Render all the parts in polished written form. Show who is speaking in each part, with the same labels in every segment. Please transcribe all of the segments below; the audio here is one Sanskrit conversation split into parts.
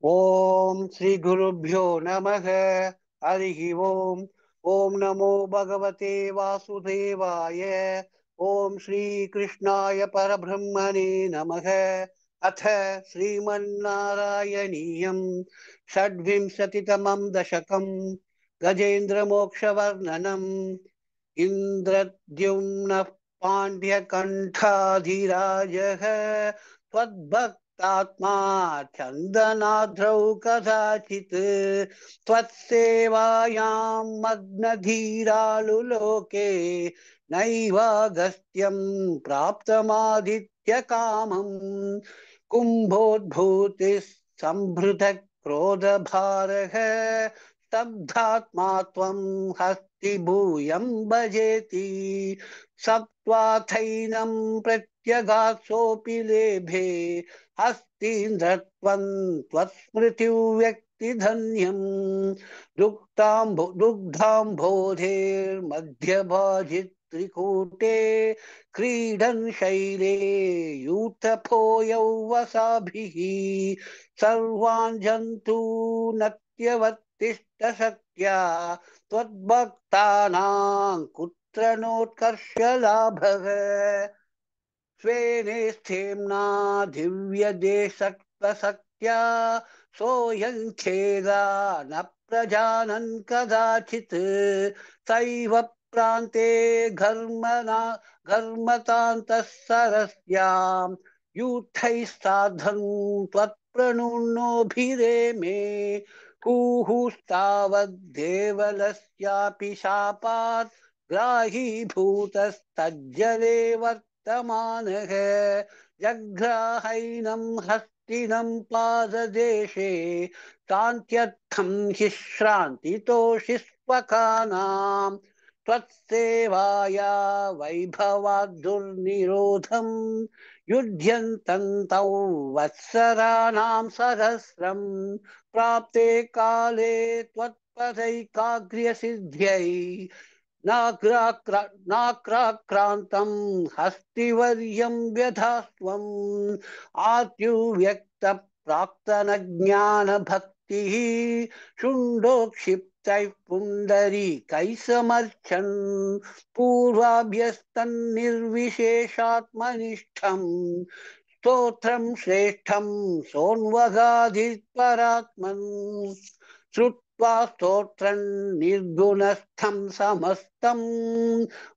Speaker 1: ओम श्री गुरुभ्यो नमः। हरि ओम। ओम नमो भगवते वासुदेवाय। ओम श्री कृष्णाय परब्रह्मणे नमः। अथ श्रीमन्नारायणीयं षड्विंशतितमं दशकं गजेन्द्रमोक्षवर्णनम्। इन्द्रद्युम्नः पाण्ड्यकण्ठाधिराजः त्वद्भक्तात्मा चन्दनाद्रौ कदाचित् त्वत्सेवायां मग्नधीरालुलोके नैवागस्त्यं प्राप्तमादित्यकामम् कुम्भोद्भूतिः सम्भृतः क्रोधभारः स्तब्धात्मा त्वं हस्तिभूयं भजेति सत्त्वाथैनं प्रत्यगात्सोऽपि लेभे हस्तीन्द्रत्वं त्वत्स्मृतिव्यक्तिधन्यम् दुग्धाम्भोधेर्मध्यभाजित्रिकूटे क्रीडन् शैले यूथफो वसाभिः सर्वान् जन्तूनत्यवतिष्ठ शक्या त्वद्भक्तानां कुत्र नोत्कर्षलाभः स्वेनेस्थेम्ना दिव्यदेशक्तशक्त्या सोऽयं खेदा न प्रजानन् कदाचित् सैव प्रान्ते घर्मतान्तः सरस्यां यूथैः सार्धं त्वत्प्रणुन्नोभिरेमे कुहुस्तावद्देवलस्यापि शापात् ग्राहीभूतस्तज्जले वर्तमानः जग्राहैनं हस्तिनं पाददेशे शान्त्यर्थं हि श्रान्तितोषिष्वकानां त्वत्सेवाया वैभवाद्दुर्निरोधं युध्यन्तं तौ वत्सराणां सहस्रं प्राप्ते काले त्वत्पदैकाग्र्यसिद्ध्यै नाक्राक्रान्तं हस्तिवर्यं व्यधास्त्वम् आद्युव्यक्तप्राक्तनज्ञानभक्तिः शुण्डोक्षिप्तैः पुण्डरीकैः समर्चन् पूर्वाभ्यस्तन्निर्विशेषात्मनिष्ठम् स्तोत्रं श्रेष्ठं सोन्वगाधिपरात्मन् श्रुत्वा स्तोत्रं निर्गुणस्थं समस्तं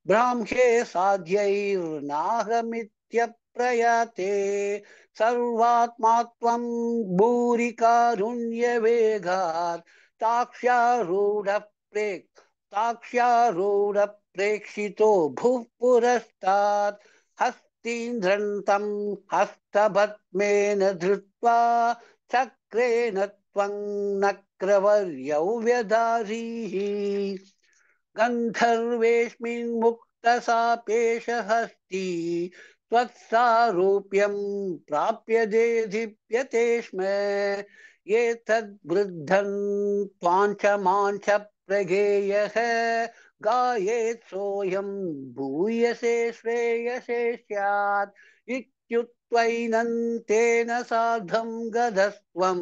Speaker 1: ब्राह्म्ये साध्यैर्नाहमित्यप्रयाते सर्वात्मा त्वं भूरिकारुण्यवेगात् ताक्ष्यारूढ प्रेक्षितो भूः पुरस्तात् हस्तीन्द्रन्तं हस्तभस्मेन धृत्वा चक्रेण त्वं नक्रवर्यौ व्यधारीः गन्धर्वेऽस्मिन् मुक्तसापेश हस्ती त्वत्सारूप्यं प्राप्य देदीप्यते स्म ये तद्वृद्धं त्वाञ्च प्रगेयः गायेत् सोऽयं भूयसे श्रेयसे स्यात् इत्युक्त्वैनं तेन सार्धं गतस्त्वं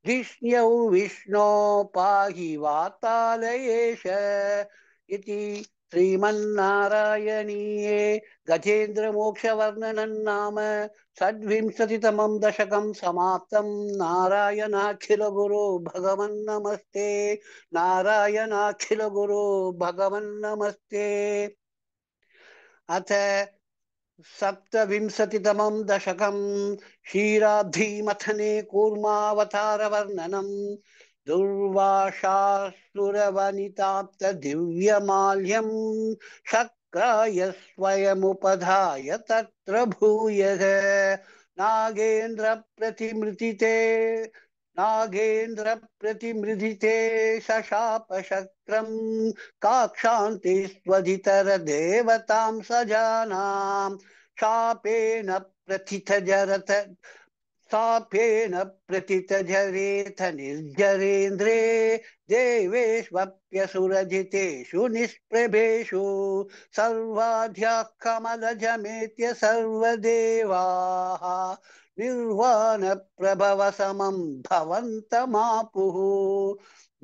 Speaker 1: धिष्ण्यौ विष्णो पाहि वातालयेश इति श्रीमन्नारायणीये गजेन्द्रमोक्षवर्णनं नाम षड्विंशतितमं दशकं समाप्तं। नारायणाखिलगुरो भगवन्नमस्ते। नारायणाखिलगुरो भगवन्नमस्ते। अथ सप्तविंशतितमं दशकं क्षीराब्धिमथने कूर्मावतारवर्णनं दुर्वासासुरवनिताप्तदिव्यमाल्यं शक्राय स्वयमुपधाय तत्र भूयः नागेन्द्रप्रतिमृतिते नागेन्द्रप्रतिमृदिते शशापशक्रं काक्षान्ति स्वधितरदेवतां सजानां शापेन प्रथितजरत सापेन प्रतितजरेथ निर्जरेन्द्रे देवेष्वप्यसुरजितेषु निष्प्रभेषु सर्वाढ्याः कमलजमेत्य सर्वदेवाः निर्वाण प्रभव समं भवन्तमापुः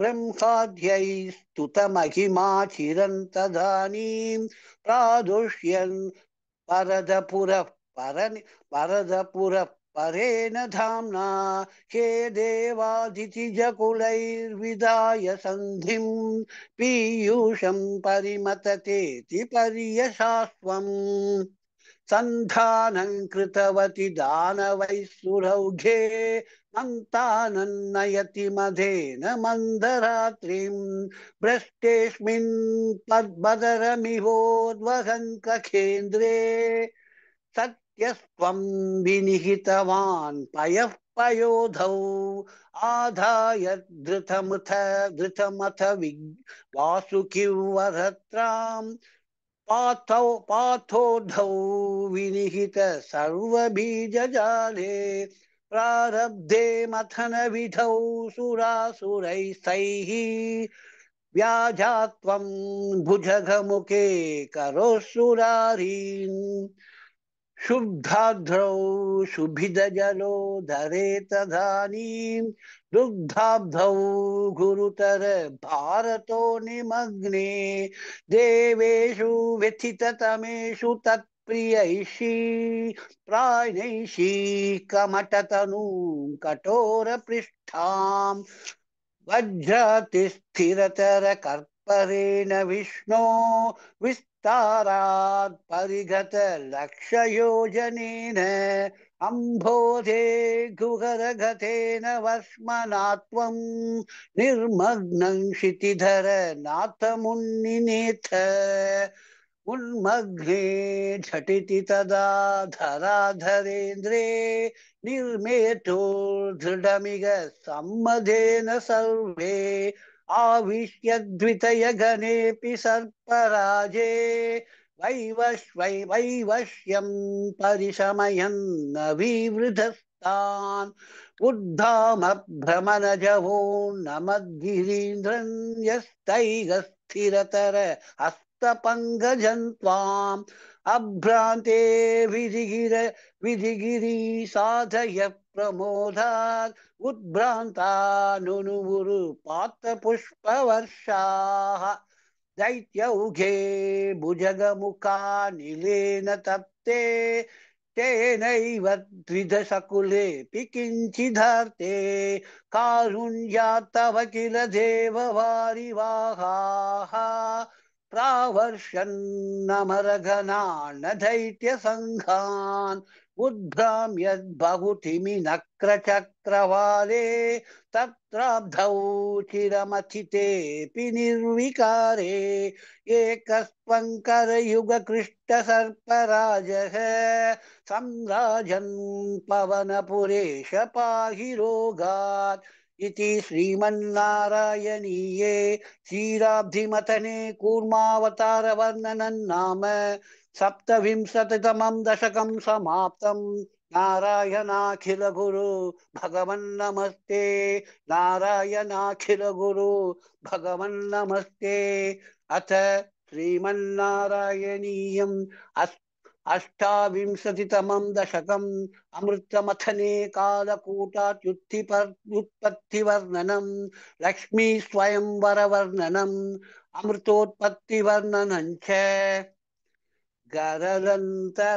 Speaker 1: ब्रह्माद्यैस्तुतमहिमा चिरन्तदानीं प्रादुष्यन् परदपुरः परदपुरः परेण धाम्ना हे देवादितिजकुलैर्विदाय सन्धिं पीयूषं परिमततेति पर्यशास्वम् सन्धानं कृतवती दानवैः सुरौघे मन्तानन्नयति मधेन मन्दरात्रिं भ्रष्टेऽस्मिन् पद्मदरमिवोद्वहन् कखेन्द्रे सत्यस्त्वं विनिहितवान् पयः पयोधौ आधाय धृतमथ वासुकिवरत्राम् पाथोढौ विनिहित सर्वबीजजाले प्रारब्धे मथन विधौ सुरासुरैस्तैः व्याजात्वं भुजगमुखे करोऽसुरारीन् शुद्धाध्रौ शुभिदजलो धरे तदानीं दुग्धाब्धौ गुरुतर भारतो निमग्ने देवेषु व्यथिततमेषु तत्प्रियैषी प्राणैषी कमटतनूं कठोरपृष्ठाम् वज्रातिस्थिरतरकर्परेण विष्णो विस्तारात् परिगत लक्षयोजनेन अम्भोधे गुहरगतेन वस्मना त्वं निर्मग्नं क्षितिधर नाथमुन्निनेथ उन्मग्ने झटिति तदा धराधरेन्द्रे निर्मेतोर्दृढमिग सम्मदेन सर्वे आविश्यद्वितयगणेऽपि सर्पराजे वैवश्यं परिशमयन् विवृधस्तान् उद्धाम भ्रमणजवो नमद्गिरीन्द्रं यस्तैगस्थिरतर हस्तपङ्कजन्त्वाम् अभ्रान्ते विधिगिरि साधय प्रमोदात् उद्भ्रान्ता नुनुवुरु पात्रपुष्पवर्षाः दैत्यौघे भुजगमुखा नीलेन तप्ते तेनैव द्विधशकुलेऽपि किञ्चिदर्थे कारुण्यात् तव किल देववारिवाहाः प्रावर्षन्नमरघनान् दैत्यसङ्घान् उद्भ्राम्यद्बहुतिमि नक्रचक्रवाले तत्राब्धौ चिरमथितेऽपि निर्विकारे एकस्त्वङ्करयुगकृष्टसर्पराजः सम्राजन् पवनपुरेश पाहि रोगात् इति श्रीमन्नारायणीये क्षीराब्धिमथने कूर्मावतारवर्णनं नाम सप्तविंशतितमं दशकं समाप्तम् नारायणाखिल गुरु भगवन्नमस्ते नारायणाखिल गुरु भगवन्नमस्ते अथ श्रीमन्नारायणीयम् अष्टाविंशतितमं दशकम् अमृतमथने कालकूटात्युत्पत्तिवर्णनम् लक्ष्मी स्वयंवरवर्णनम् अमृतोत्पत्तिवर्णनं च गरलन्तरलानलं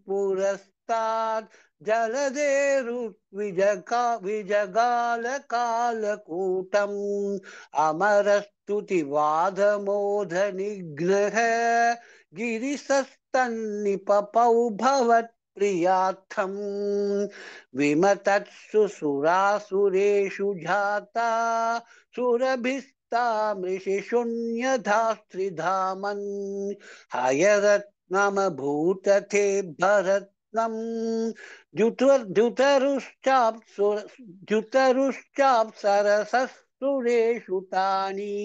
Speaker 1: पुरस्तात् जलधेरुविजगालकालकूटम् अमरस्तुतिवादमोदनिघ्नः गिरिशस्तन्निपपौ भवत्प्रियार्थम् विमतत्सु सुरासुरेषु जाता सुरभिस्तामृषि शून्यधास्त्रिधामन् हयरत्नमभूतथे भरत्नम् द्युतरुश्चाप्सरसुरेषु तानि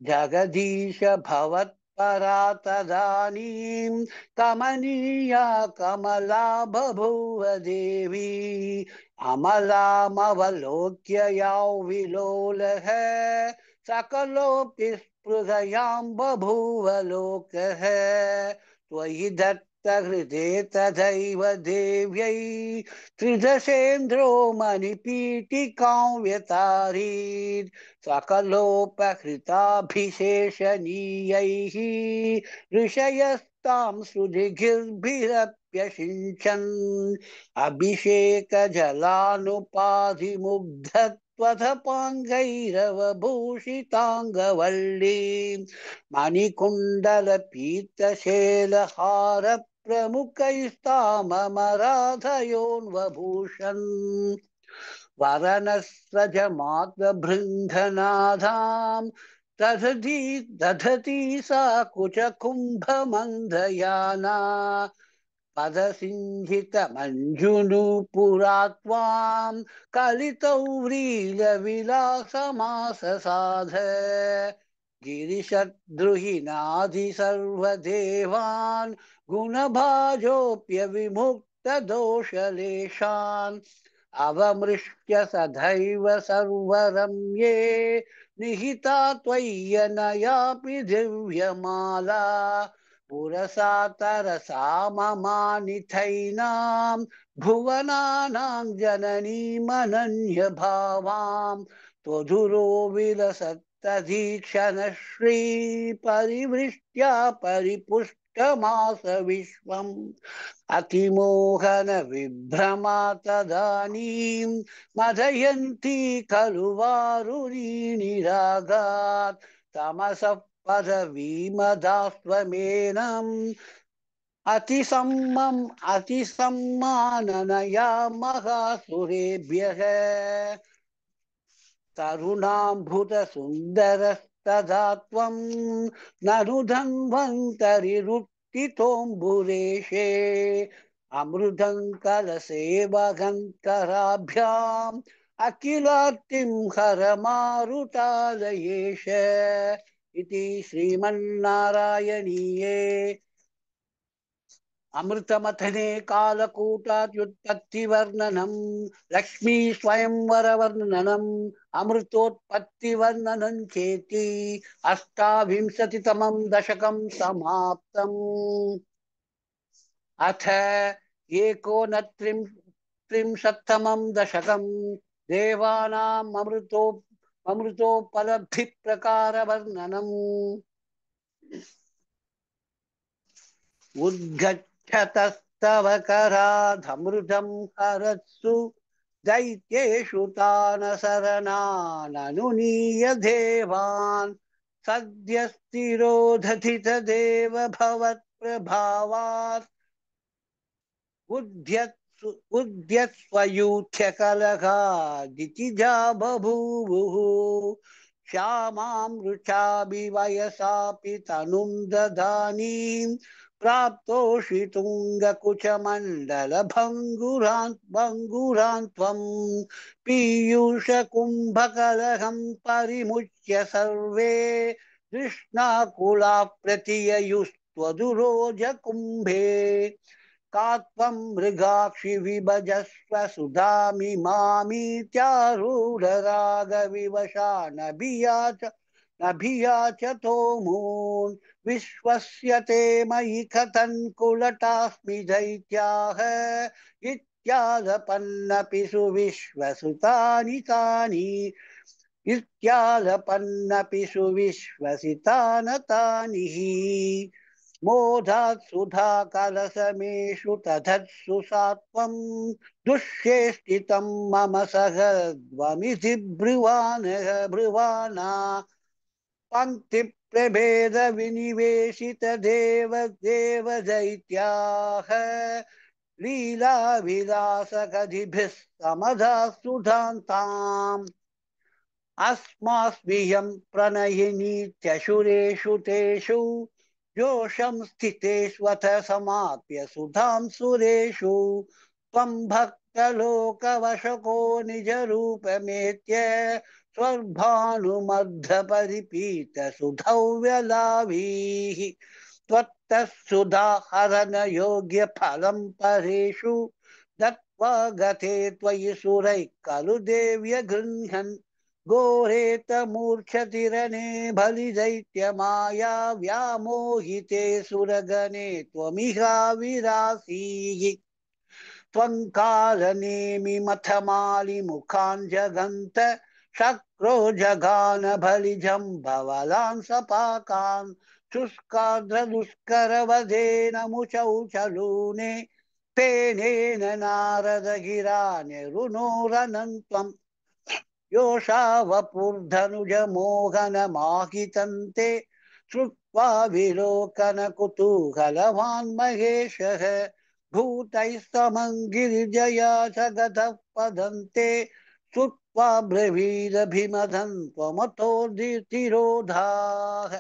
Speaker 1: जगदीश भवत्परा तदानीं कमनीया कमला बभूव देवी अमलामवलोक्य यां विलोलः सकलोऽपि स्पृहयां बभूव लोकः त्वयि भक्तहृदे तथैव देव्यै त्रिदशेन्द्रो मणिपीठिकां व्यतारीत् सकलोपहृताभिशेषणीयैः ऋषयस्तां सुधिगिर्भिरप्यषिञ्चन् अभिषेकजलानुपाधिमुग्धत्वथपाङ्गैरवभूषिताङ्गवल्लीं मणिकुण्डलपीतशैलहार प्रमुखैस्ताममराधयोन्वभूषन् वरनस्रजमात्मभृङ्गनाधां दधती सा कुचकुम्भमन्धयाना पदसिंहितमञ्जुनुपुरा त्वां कलितौ व्रीलविलासमाससाध गिरिशद्रुहिणादिसर्वदेवान् गुणभाजोऽप्यविमुक्तदोषलेशान् अवमृश्य सदैव सर्वरम्ये निहिता त्वय्यनयापि दिव्यमाला पुरसा तरसा ममानिथैनां भुवनानां जननीमनन्यभावां त्वधुरो विलसत्तधीक्षणश्री परिवृष्ट्या परिपुष्टमास विश्वम् अतिमोहन विभ्रमा तदानीं मदयन्ती खलु वारुणीनिरागात् तमसः पदवीमदास्त्वमेनम् अतिसम्माननया महासुरेभ्यः तरुणाम्भुतसुन्दरस्तदा त्वं ननु धन्वन्तरिरुत्थितोऽम्बुरेशे अमृतं कलसेवगङ्कराभ्याम् अखिलार्तिं हरमारुतालयेश इति श्रीमन्नारायणीये अमृतमथने कालकूटाद्युत्पत्तिवर्णनम् लक्ष्मी स्वयंवरवर्णनम् अमृतोत्पत्तिवर्णनम् चेति अष्टाविंशतितमं दशकं समाप्तम् अथ एकोनत्रिंशत्तमं दशकं देवानाम् अमृतोपलब्धिप्रकारवर्णनम् उद्गच्छतस्तव कराधमृतं हरत्सु दैत्येषु तानसरणाननुनीय देवान् सद्यस्तिरोधथितदेव भवत्प्रभावात् उद्यत्स्वयूथ्यकलहादितिजा बभूवुः श्यामां रुचाभिवयसापि तनुं ददानीं प्राप्तोषितुङ्गकुचमण्डलभङ्गुरान् त्वं पीयूषकुम्भकलहं परिमुच्य सर्वे तृष्णाकुलाः प्रतिययुस्त्वदुरोजकुम्भे का त्वं मृगाक्षि विभजस्व सुधामिमामीत्यारूढरागविवशा नभियाचतो मून् विश्वस्य ते मयि कथङ्कुलटास्मि दैत्याः इत्यालपन्नपि सुविश्वसुतानि तानि इत्यालपन्नपि सुविश्वसितानि मोधात् सुधा कलसमेषु तथत्सु सात्वं दुष्येष्टितं मम सहध्वमिति ब्रुवाना पङ्क्तिप्रभेद विनिवेशित देव दैत्याः लीलाविलासगतिभिः समधा सुधान्ताम् अस्मास्मियं प्रणयिनीत्यशुरेषु तेषु जोषं स्थितेष्वथ समाप्य सुधां सुरेषु त्वं भक्तलोकवशको निजरूपमेत्य स्वर्भानुमर्धपरिपीतसुधौ व्यलाभीः त्वत्तः सुधाहरणयोग्यफलं परेषु दत्त्वा गते त्वयि सुरैः खलु देव्य गृह्णन् घोरेतमूर्च्छतिरणे बलिदैत्यमाया व्यामोहिते सुरगणे त्वमिहाविरासीः त्वङ्कालनेमिमथमालिमुखान् जगन्त शक्रो जगान बलिजम्बवलान् सपाकान् शुष्काद्रदुष्करवधेन मुचौ चलूने फेनेन नारदगिरा निरुणोरनन्त्वम् योषावपुर्धनुजमोहनमाहितन्ते श्रुत्वा विलोकनकुतूहलवान् महेशः भूतैः समङ्गिरिजया जगतः पदन्ते श्रुत्वा ब्रवीरभिमदन् त्वमतोर्दितिरोधाः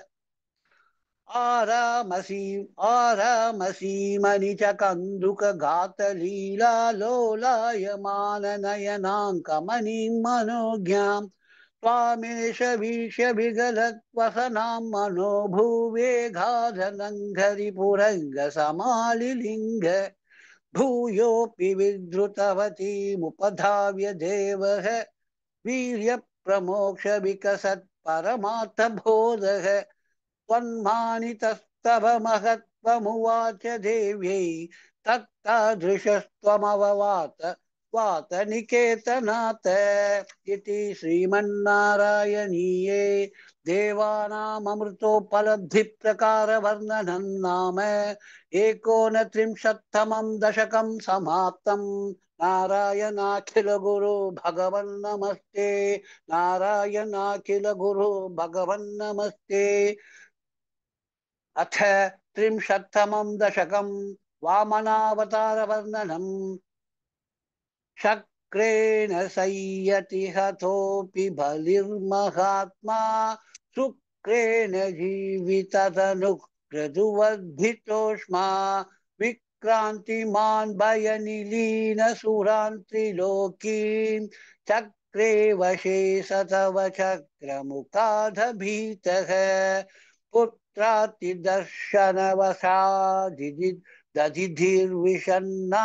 Speaker 1: आरामसीमणि च कन्दुकगातलीला लोलायमाननयनाङ्कमणिं मनोज्ञां त्वामेष वीक्ष्य विगलत्वसनां मनो भुवेगाधनङ्घरिपुरङ्गसमालिलिङ्ग भूयोऽपि विद्रुतवतीमुपधाव्य देवः वीर्यप्रमोक्ष विकसत् परमार्थबोधः त्वन्मानितस्तव महत्त्वमुवाच देव्यै तत्तादृशस्त्वमववात वात निकेतनाथ इति श्रीमन्नारायणीये देवानाममृतोपलब्धिप्रकारवर्णनं नाम एकोनत्रिंशत्तमं दशकं समाप्तम् नारायणाखिल गुरु भगवन् नमस्ते नारायणाखिल गुरु भगवन् नमस्ते अथ त्रिंशत्तमं दशकं वामनावतारवर्णनम् शक्रेण संयति हतोऽपि बलिर्महात्मा शुक्रेण जीविततनुः क्रतुवर्धितोष्मा विक्रान्तिमान् भयनिलीनसुरान् त्रिलोकीन् चक्रे वशे स तव चक्रमुखादभीतः पुत्रातिदर्शनवशादिदि दधिर्विषन्ना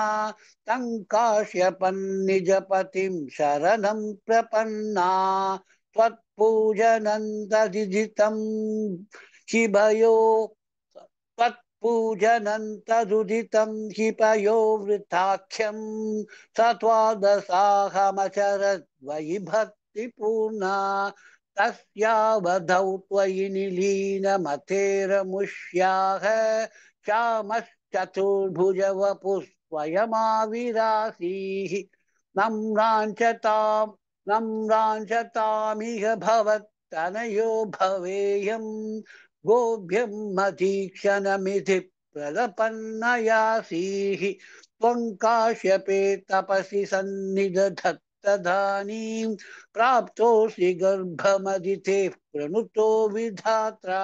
Speaker 1: तङ्काश्यपन्निजपतिं शरणं प्रपन्ना त्वत्पूजनन्तदिदितं शिभयो त्वत्पूजनन्तदुदितं शिपयो वृथाख्यं स त्वादशाहमचरद्वयि भक्तिपूर्णा तस्यावधौ त्वयि निलीनमतेरमुष्याः श्यामश्चतुर्भुजवपुस्त्वयमाविरासीः नम्राञ्चतामिह भवत्तनयो भवेयं गोभ्यं मतीक्षणमिति प्रलपन्नयासीः त्वं काश्यपे तपसि सन्निदधत्तदानीं प्राप्तोऽसि गर्भमदिते प्रणुतो विधात्रा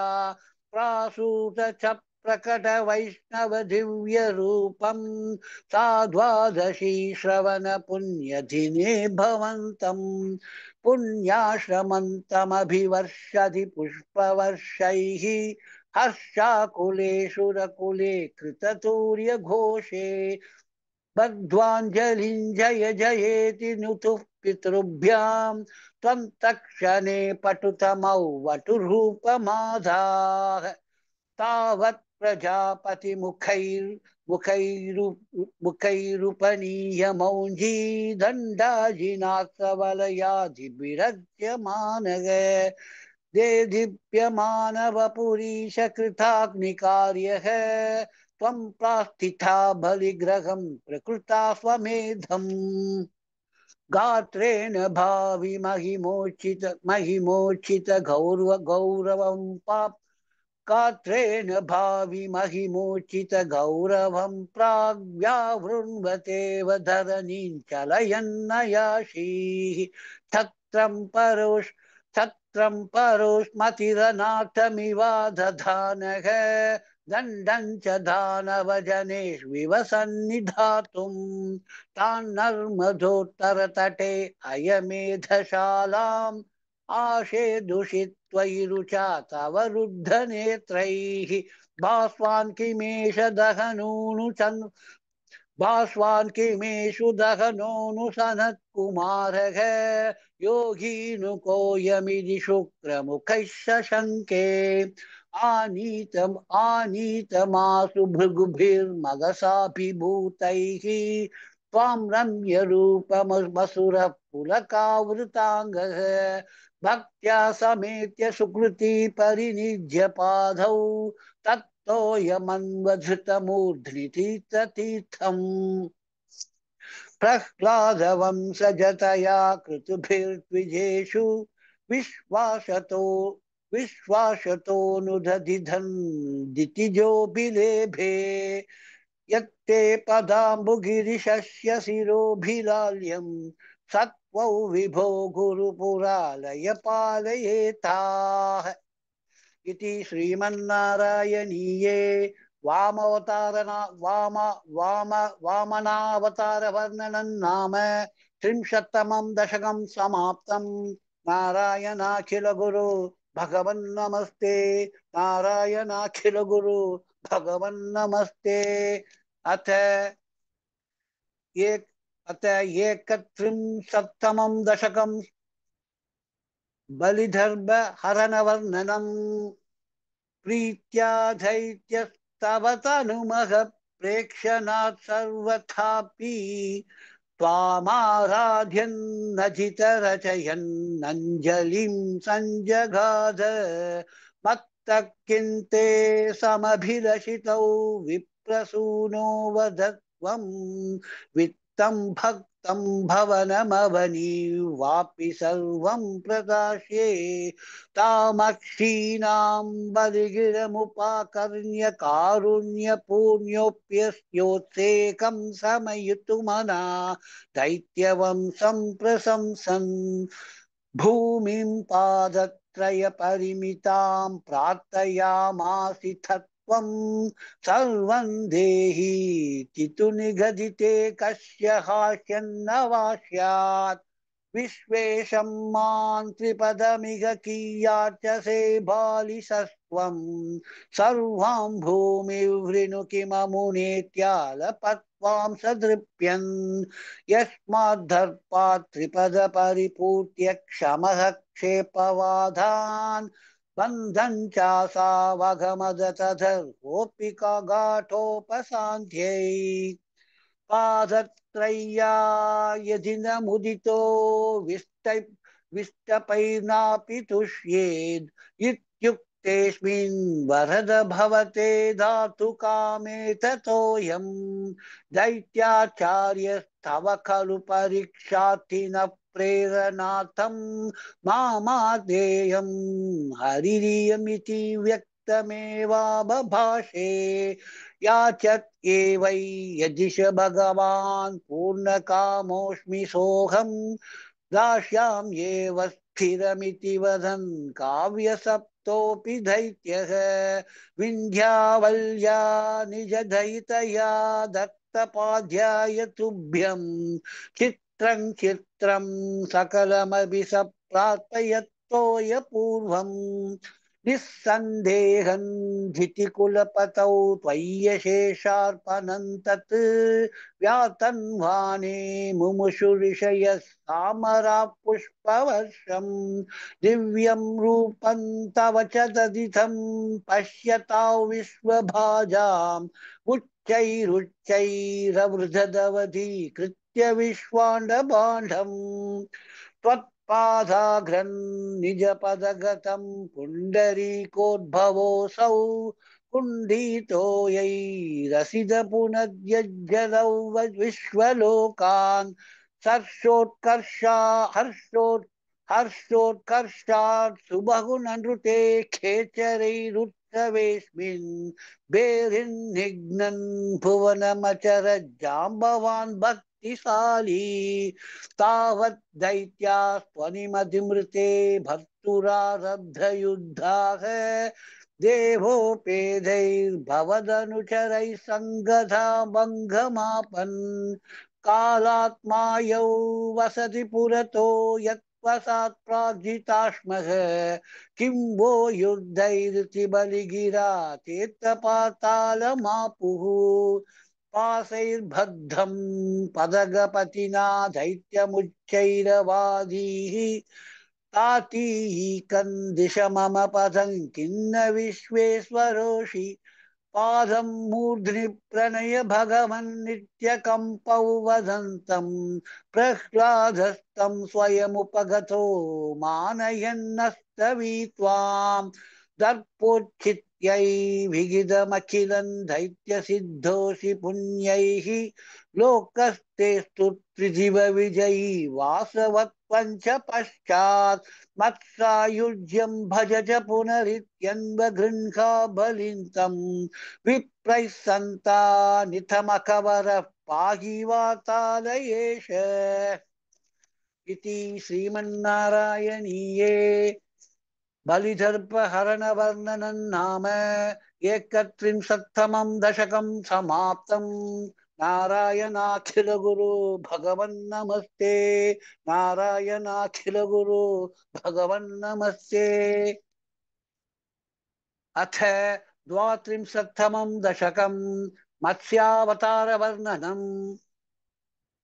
Speaker 1: प्रासूत च प्रकट वैष्णव दिव्य रूपं साद्वादशी श्रवण पुण्यदिने भवन्तं पुण्याश्रमन्तमभिवर्षति पुष्पवर्षैः हर्षाकुले शुरकुले कृततूर्यघोषे बद्ध्वाञ्जलिं जय जयेति नुतुः पितृभ्यां त्वं तत्क्षणे पटुतमौ वटुरूपमाधाः तावत् प्रजापतिमुखैरुपनीयमौञ्जी दण्डाजिनाथवलयाधिविरज्यमानः देदीप्यमानवपुरीशकृताग्निकार्यः त्वं प्रास्थिता बलिग्रहं प्रकृता स्वमेधम् गात्रेण भावि महिमोचित गौरवं पाप गात्रेण भावि महिमोचित गौरवं प्राग्व्यावृण्वतेव धरणीं चलयन्नयाशीः छत्रं परोष्मतिरनाथमिवादधानः दण्डं च दानवजनेष्विव सन्निधातुं तान्नर्मदोत्तरतटे अयमेधशालाम् आशे दूषित्वयि रुचा तव रुद्धनेत्रैः भास्वान् किमेष दहनूनु भास्वान् किमेषु दहनोऽनु सनत्कुमारः योगीनुकोऽयमिति शुक्रमुखैः शशङ्के आनीतमासु भृगुभिर्मगसाभिभूतैः त्वां रम्यरूपमसुरः पुलकावृताङ्गः भक्त्या समेत्य सुकृती परिनिज्य पादौ तत्तोयमन्वधृतमूर्ध्नि तीर्थतीर्थम् प्रह्लादवंशजतया कृतुभिर्द्विजेषु विश्वासतो विश्वासतोऽनुदधिधन् दितिजो बिलेभे यत्ते पदाम्बुगिरिशस्य शिरोभिलाल्यम् सत्त्वौ विभो गुरुपुरालय पालयेताः इति श्रीमन्नारायणीये वामनावतारवर्णनं नाम 30तमं दशकं समाप्तं। नारायणाखिलगुरु भगवन्नमस्ते। नारायणाखिलगुरु भगवन्नमस्ते। अथ एक अत 31तमं दशकं बलिधर्म हरणवर्णनम् प्रीत्या दैत्यस्तवतनुमः प्रेक्षणात् सर्वथापि त्वामाराध्यन्नजितरचयन्नञ्जलिं सञ्जगाद मत्तः किन्ते समभिलषितौ विप्रसूनो वदत्वं वित्तं भक्तं भवनमवनीवापि सर्वं प्रदास्ये तामक्षीणां बलिगिरमुपाकर्ण्य कारुण्यपूर्ण्योऽप्यस्योत्सेकं समयुतुमना दैत्यवंशं प्रशंसन् भूमिं पादत्रयपरिमितां प्रार्थयामासिथ त्वं सर्वं देहि चितुनिगदिते कस्य हास्यन्न वा स्यात् विश्वेशं मां त्रिपदमिह कियार्चसे बालिशस्त्वं सर्वां भूमिवृणु किममुनेत्यालपत्वां सदृप्यन् यस्माद्धर्पात् त्रिपदपरिपूर्त्य क्षमः क्षेपवादान् बन्धं चासावगमदतधर्वोऽपिका गाठोपशान्त्यै पादत्रय्या यदि न मुदितो विष्टपैर्नापि तुष्येद् इत्युक्तेऽस्मिन् वरद भवते धातु कामे ततोऽयं दैत्याचार्यस्तव खलु परीक्षार्थिनः प्रेरणार्थं मामादेयं हरिरियमिति व्यक्तमेवाबभाषे याचत् एवै यदिश भगवान् पूर्णकामोऽस्मि सोऽहं दास्याम्येव स्थिरमिति वदन् काव्यसप्तोऽपि दैत्यः विन्ध्यावल्या निजदयितया दत्तपाध्याय तुभ्यं चित्रं चित्रं सकलमपि स प्रार्थयत्तोय पूर्वम् निस्सन्देहं धितिकुलपतौ त्वय्यशेषार्पणं तत् व्यातन्वाने मुमुषुऋषयः सामरा पुष्पवर्षं दिव्यं रूपं तव च ददितं पश्यता विश्वभाजाम् उच्चैरुच्चैरवृधदवधीकृत्य विश्वाण्डबाण्डम् त्वत्पादाघ्रन् निजपदगतं पुण्डरीकोद्भवोऽसौ कुण्डितो यैरसिद पुनद्यज्जलौ विश्वलोकान् सर्षोत्कर्षा हर्षोत्कर्षात् सुबहुननृते खेचरैरुत्सवेऽस्मिन् बेरिन्निघ्नन् भुवनमचरज्जाम्बवान् भक्तिशाली तावत् दैत्यास्त्वनिमतिमृते भर्तुरारब्धयुद्धाः देवोपेदैर्भवदनुचरैः सङ्गधा भङ्गमापन् कालात्मायौ वसति पुरतो यत्वसात् प्रार्जिताश्मः किं वो युद्धैरिति बलिगिरा तीर्थपातालमापुः पाशैर्बद्धं पदगपतिना दैत्यमुच्चैरवादीः तातीकं दिश मम पदं किन्न विश्वेश्वरोषि पादं मूर्ध्नि प्रणय भगवन्नित्यकम्पौ वदन्तं प्रह्लादस्तं स्वयमुपगतो मानयन्नस्तवीत्वां दर्पोच्छित्यै विगिदमखिलं दैत्यसिद्धोषि पुण्यैः लोकस्तेस्तु त्रिदिव विजयी वासवत्पञ्च पश्चात् मत्सायुज्यं भज च पुनरित्यन्वगृह्णा बलिन्तं विप्रैः सन्तानिथमकवरः पाहि वातालयेश इति श्रीमन्नारायणीये बलिदर्पहरणवर्णनं नाम एकत्रिंशत्तमं दशकं समाप्तम् नारायणाखिलगुरो भगवन्नमस्ते नारायणाखिलगुरो भगवन्नमस्ते अथ द्वात्रिंशत्तमं दशकं मत्स्यावतारवर्णनम्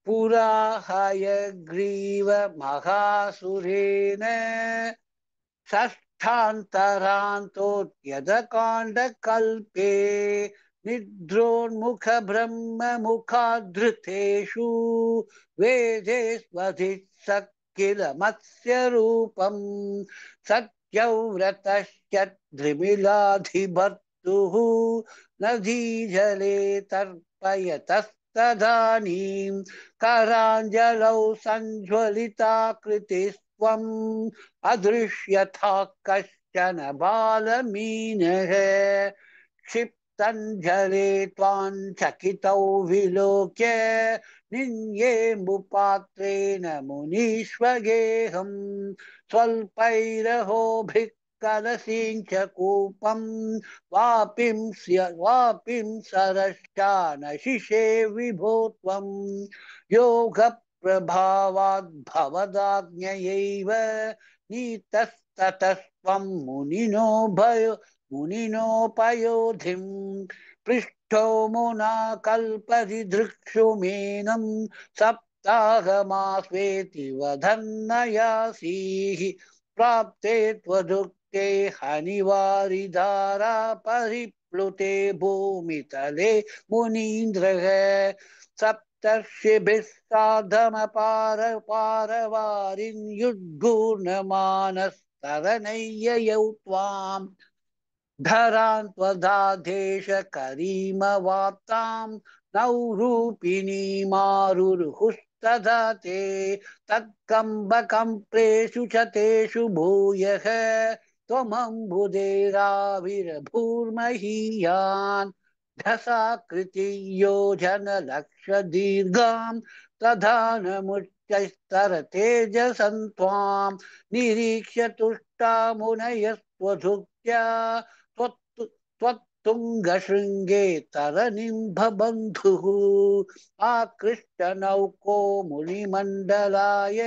Speaker 1: पुरा हयग्रीव महासुरेण षष्ठान्तरान्तोद्यतकाण्डकल्पे निद्रोन्मुखब्रह्ममुखाधृतेषु वेदेष्वधिः किल मत्स्यरूपम् सत्यव्रतश्चद्रिमिलाधिभर्तुः नदीजले तर्पयतस्तदानीं कराञ्जलौ सञ्ज्वलिताकृतिस्त्वम् अदृश्यथा कश्चन बालमीनः क्षिप्तञ्जले त्वां चकितौ विलोक्य निन्येम्बुपात्रेण मुनीष्वगेहं स्वल्पैरहोभिः कलशीं च कूपं वापिं सरश्चानशिषे विभो त्वं योगप्रभावाद्भवदाज्ञयैव नीतस्ततस्त्वं मुनिनोपयोधिं पृष्ठो मुना कल्परिदृक्षुमेनं सप्ताहमास्वेति वधन्नयासीः प्राप्ते त्वदुक्ते हनिवारिधारा परिप्लुते भूमितले मुनीन्द्रः सप्तर्षिभिः साधमपार पारवारिन् युद्घूर्णमानस्तरनय्ययौ त्वाम् धरान् त्वदाधेश करीमवाप्तां नौरूपिणीमारुरुहुस्तदा ते तत्कम्बकम्प्रेषु च तेषु भूयः त्वमम्बुधेराविर्भूर्महीयान् ढसाकृति योजनलक्षदीर्घां तधानमुच्चैस्तरतेजसं त्वां निरीक्ष्य तुष्टा मुनयस्त्वधुक्त्या त्वत्तुङ्गशृङ्गे तरनिम्बबन्धुः आकृष्टनौको मुनिमण्डलाय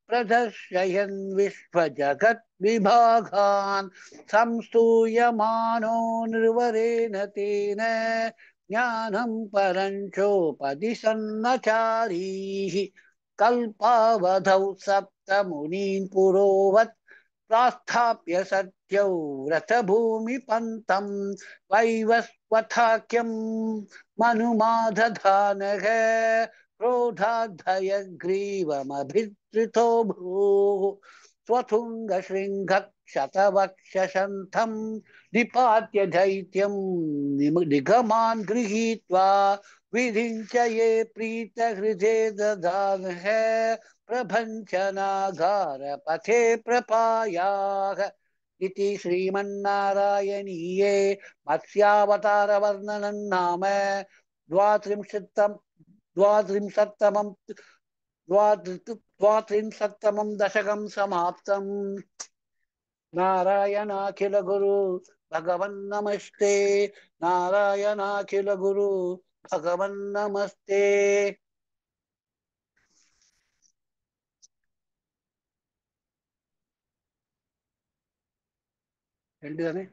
Speaker 1: प्रदर्शयन् विश्वजगद्विभागान् संस्तूयमानो निर्वरेण तेन ज्ञानं परञ्चोपदिशन्नचारीः कल्पावधौ सप्तमुनीन् पुरोवत् प्रास्थाप्य सत्यौ व्रतभूमिपन्तं वैवस्वथाख्यं मनुमादधानः क्रोधाद्धयग्रीवमभिधृतो भूः स्वथुङ्गशृङ्गक्षतवक्षशन्थं निपात्य दैत्यं निगमान् गृहीत्वा विरिञ्चये प्रीतहृदे ददानः प्रभञ्चनागारपथे प्रपायाः इति श्रीमन्नारायणीये मत्स्यावतारवर्णनं नाम द्वात्रिंशत्तम द्वात्रिंशत्तमं द्वात्रिंशत्तमं दशकं समाप्तम् नारायणाखिल गुरु भगवन्नमस्ते नारायणाखिल गुरु भगवन्नमस्ते ಹೇಳಿದಾನೆ